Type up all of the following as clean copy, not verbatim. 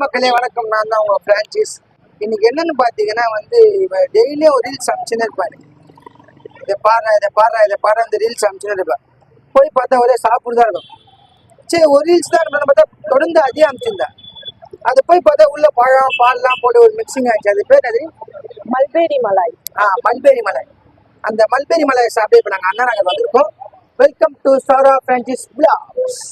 மக்களே வணக்கம். நான் தான் உங்க பிரான்சிஸ். இன்னைக்கு என்னன்னு பாத்தீங்கன்னா டெய்லியும் ஒரு ரீல்ஸ் அமிச்சுன்னு இருப்பாரு. இதை பாரு அந்த ரீல்ஸ் அமிச்சுன்னு இருப்பேன். போய் பார்த்தா ஒரே சாப்பிடுதான் இருக்கும். சரி, ஒரு ரீல்ஸ் தான் பார்த்தா தொடர்ந்து அதே அமிச்சிருந்தேன். அது போய் பார்த்தா உள்ள பழம் பால்லாம் போட்டு ஒரு மிக்சிங் ஆயிடுச்சு. அது பேர் அது மல்பேரி மலாய். மல்பேரி மலாய். அந்த மல்பேரி மலாய் சாப்பிட்டு இப்போ நாங்கள் அண்ணா நகர் வந்திருக்கோம். Welcome to Sara Francis vlogs.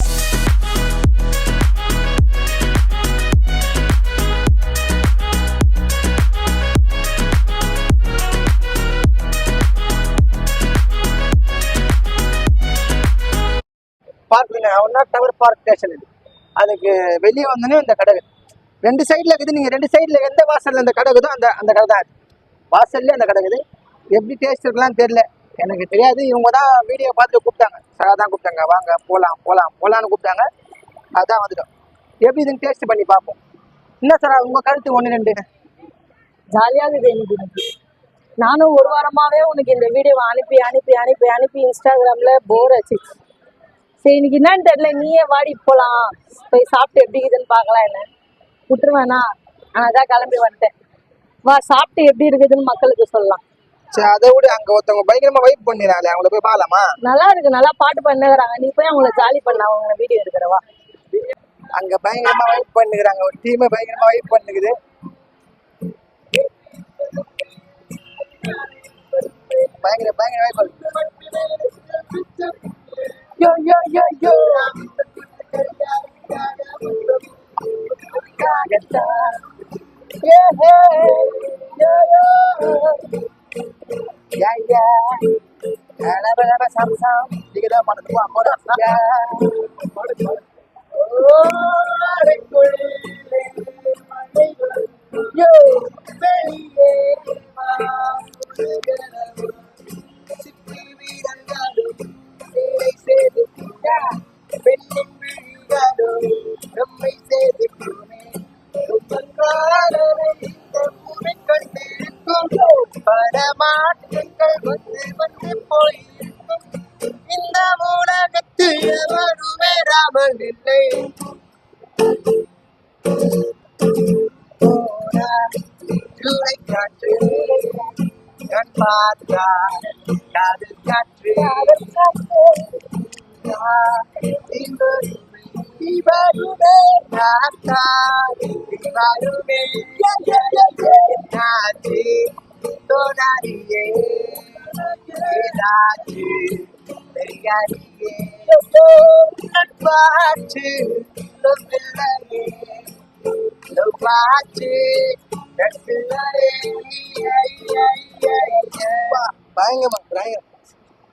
பார்க்குங்க, ஒன்னா டவர் பார்க் ஸ்டேஷன். இது அதுக்கு வெளியே வந்தோன்னே இந்த கடை ரெண்டு சைடில் இருக்குது. நீங்கள் ரெண்டு சைடில் எந்த வாசலில் அந்த கடை இருக்குதோ அந்த கடை தான். வாசல்லே அந்த கடை இருக்குது. எப்படி டேஸ்ட் இருக்கலாம்னு தெரியல, எனக்கு தெரியாது. இவங்க தான் வீடியோ பார்த்துட்டு கூப்பிட்டாங்க, சார் தான் கூப்பிட்டாங்க, வாங்க போகலான்னு கூப்பிட்டாங்க. அதான் வந்துட்டோம். எப்படி இதுன்னு டேஸ்ட் பண்ணி பார்ப்போம். என்ன சார் உங்கள் கருத்து? 1-2 ஜாலியாக இருக்குது எனக்கு. நானும் ஒரு வாரமாகவே உனக்கு இந்த வீடியோவை அனுப்பி இன்ஸ்டாகிராமில் போர் ஆச்சு. சரி, இன்னைக்கு என்னன்னு தெரியல, நீயே வாடி போகலாம், போய் சாப்பிட்டு எப்படி இருக்குதுன்னு பார்க்கலாம். என்ன விட்டுருவேனா? அதான் கிளம்பி வந்துட்டேன். வா, சாப்பிட்டு எப்படி இருக்குதுன்னு மக்களுக்கு சொல்லலாம். சரி, அதை விட அங்கே ஒருத்தவங்க பயங்கரமாக வைப் பண்ணிடுறாங்களே, அவங்கள போய் பார்க்கலாமா? நல்லா இருக்கு, நல்லா பாட்டு பண்ணுறாங்க. நீ போய் அவங்கள ஜாலி பண்ண, அவங்க வீடியோ எடுக்கிறவா. அங்கே பயங்கரமாக வைப் பண்ணுகிறாங்க. ஒரு டீமே பயங்கரமாக வைப் பண்ணுக்குது. பயங்கர வைப் பண்ணுது. Yo, yo, yo, yo. Yeah, hey, yo, yo. Yeah, yeah. Laba, sam. Dikira mana tu apa dah? Yeah. Yo, baby. இந்த உலகத்தில் எவருமே ராமன் இல்லை. காற்று கண் பார்த்தா காதல் காற்று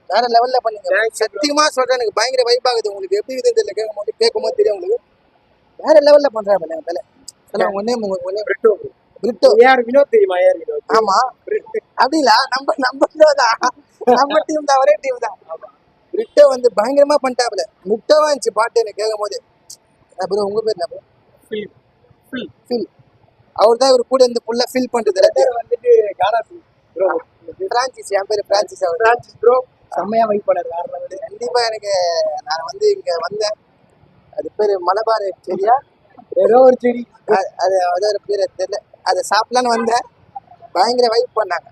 வேற லெவல்ல பண்ணுங்க. சத்தியமா சொல்றேன், எனக்கு பயங்கர வைப் ஆகுது. உங்களுக்கு எப்படி இருக்குது தெரியல, கேட்கும்போது தெரியும் உங்களுக்கு. வேற லெவல்ல பண்றாங்க தலை. வினோத் தெரியுமா? ஆமா, அப்படிங்களா? நம்ம டீம் தான், ஒரே டீம் தான். பிரிட்டோ பயங்கரமா பண்ணிட்டாப்ல. முட்டவா இருந்துச்சு பாட்டு எனக்கு கேட்கும் போது. அப்புறம் உங்க பேர் என்ன? ஃபில். அவர் தான் இவர் கூட இருந்து ஃபுல்லா ஃபில் பண்றது. பிரான்சிஸ், என் பேரு பிரான்சிஸ். அவர் பிரான்சிஸ் ப்ரோ செம்மையா வைப் பண்ணாரு. வேற லெவல். கண்டிப்பா எனக்கு நான் இங்க வந்தேன். அது பேரு மலபார் செடியா ஏதோ ஒரு செடி, அது ஒரு பேர் தெரியல. அதை சாப்பிடலான்னு வந்தேன். பயங்கர வைப் பண்ணாங்க.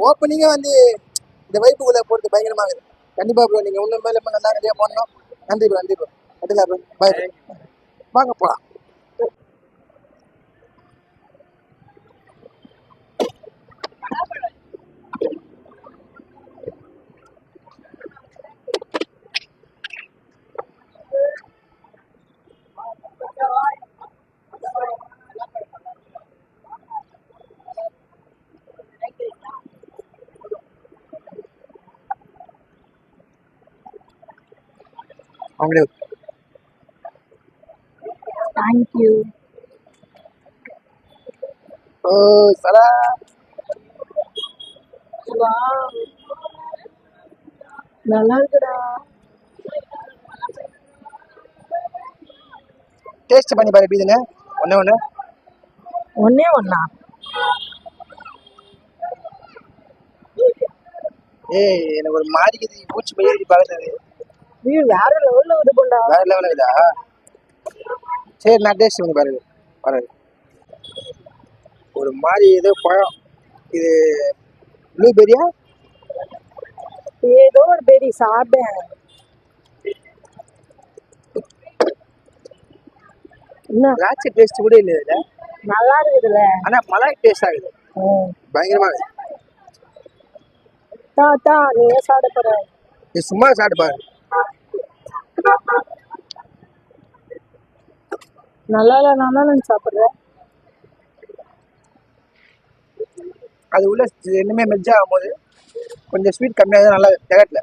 ஓப்பனிங்க இந்த வைப்புக்குள்ள போறது பயங்கரமா இருக்குது. கண்டிப்பா ப்ரோ, நீங்க இன்னும் மேல நல்லா நிறைய போடணும். நன்றி ப்ரோ. அதுல ப்ரோ பாய். வாங்க போலாம். Thank you. Oh, salah. Wow. நல்லா இருக்குடா. டேஸ்ட் பண்ணி பாரு. எப்படிதுன்னு ஒண்ணா. எனக்கு ஒரு மாறிக்குது. பூச்சி போய் பாக்குறது. வேற லெவல்ல இது பண்ணா. வேற லெவல்ல இதா. சரி, நான் டேஸ்ட் பண்ணி பாருங்க. பாருங்க ஒரு மாதிரி ஏதோ பழம் இது ப்ளூபெரியா ஏதோ ஒரு பெரி சாப்பிட்டேன். என்ன திராட்சை டேஸ்ட் கூட இல்லை இதுல. நல்லா இருக்குதுல்ல. ஆனா மலாய் டேஸ்ட் ஆகுது பயங்கரமா இருக்கு. தாத்தா நீ ஏன் சாப்பிட போற? இது சும்மா சாப்பிட்டு பாருங்க. நல்லா இல்லைனாலும் சாப்பிடுற. அது உள்ள இன்னுமே மெஜ் ஆகும்போது கொஞ்சம் ஸ்வீட் கம்மியாக தான் நல்லா திகட்டல.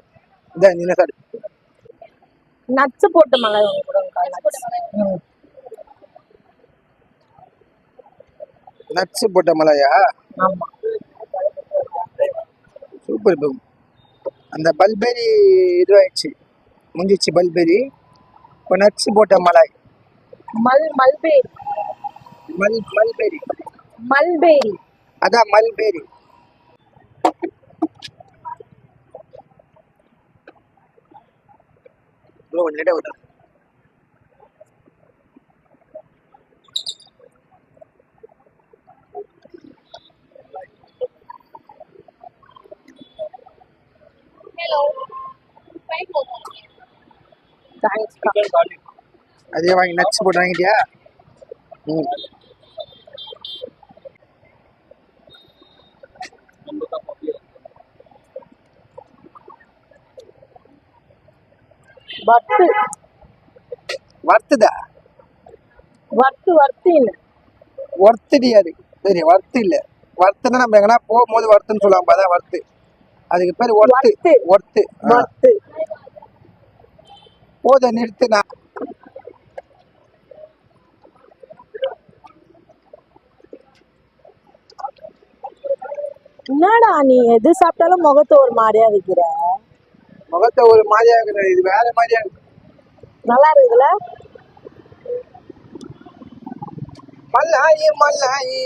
இதான் நீங்க சாப்பிடு. நட்ஸ் போட்ட மலை கூட நட்ஸ் போட்ட மலாயா? ஆமா சூப்பர். அந்த பல்பெரி இதுவாயிடுச்சு முடிஞ்சிச்சு பல்பெரி. இப்போ நட்ஸ் போட்ட மலாய் மல்பேரி மல்பெரி மல்பேரி அதான் மல்பெரி. கொஞ்சம் லேட்டாக விட்டுறேன். அதே வாங்கி நட்ஸ் போட்டு வாங்கிட்டியா? ம். வறுத்துதா? வறுத்து இல்ல வறுத்துடி அது. சரி வறுத்து இல்ல. வறுத்துனா நம்ம எங்கன்னா போகும்போது வறுத்துன்னு சொல்லுவாங்க. அதான் வறுத்து. அதுக்கு பேர் ஒர்த்து. ஒர்த்து போத நிறுத்துனா. என்னடா நீ எது சாப்பிட்டாலும் முகத்தை ஒரு மாதிரியா வைக்கிற? முகத்தை ஒரு மாதிரியா இருக்குது. இது வேற மாதிரியா இருக்கு. நல்லா இருக்குதுல்ல? மல்லாயி மல்லாயி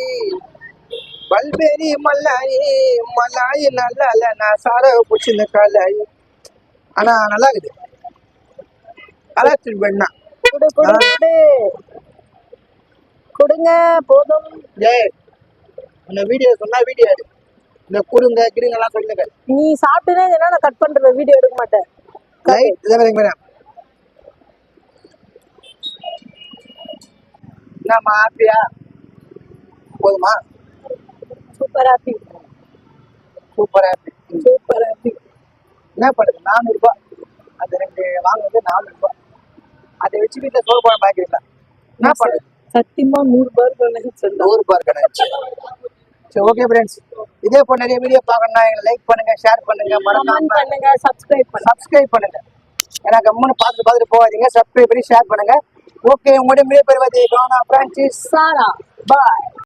பல்பெரி மல்லாயி மல்லாயி நல்லா இல்ல. நான் சார பிடிச்சிருந்த காலாயி. ஆனா நல்லா இருக்குது. கலாச்சிட்டு வேணா கொடுங்க போதும். ஏய் இந்த வீடியோ சொன்னா வீடியோ எடு. இந்த குறுங்க கிடுங்கெல்லாம் சொல்லுங்க. நீ சாப்பிட்டுனே நான் கட் பண்ற வீடியோ எடுக்க மாட்டேன். என்னம்மா ஹாப்பியா? போதுமா? Super happy. என்ன பண்ணுது? 400 ரூபாய். அது 2 வாங்குறது 400 ரூபாய். அதை வச்சு வீட்டுல சோறு பழம் பாக்கிறீங்களா? என்ன பண்ணுது? சத்தியமா 100 ரூபாய் 100 ரூபாய் கணக்கு. சரி ஓகே ஃப்ரெண்ட்ஸ், இதே போல நிறைய வீடியோ பார்க்கணும்னா லைக் பண்ணுங்க, ஷேர் பண்ணுங்க, கமெண்ட் பண்ணுங்க, சப்ஸ்கிரைப் பண்ணுங்க. ஏன்னா கம்முன்னு பார்த்துட்டு போகாதீங்க. சப்ஸ்கிரைப் பண்ணி ஷேர் பண்ணுங்க. ஓகே, உங்களுடைய மிகப்பெரிய கானா பிரான்சிஸ் சாரா பாய்.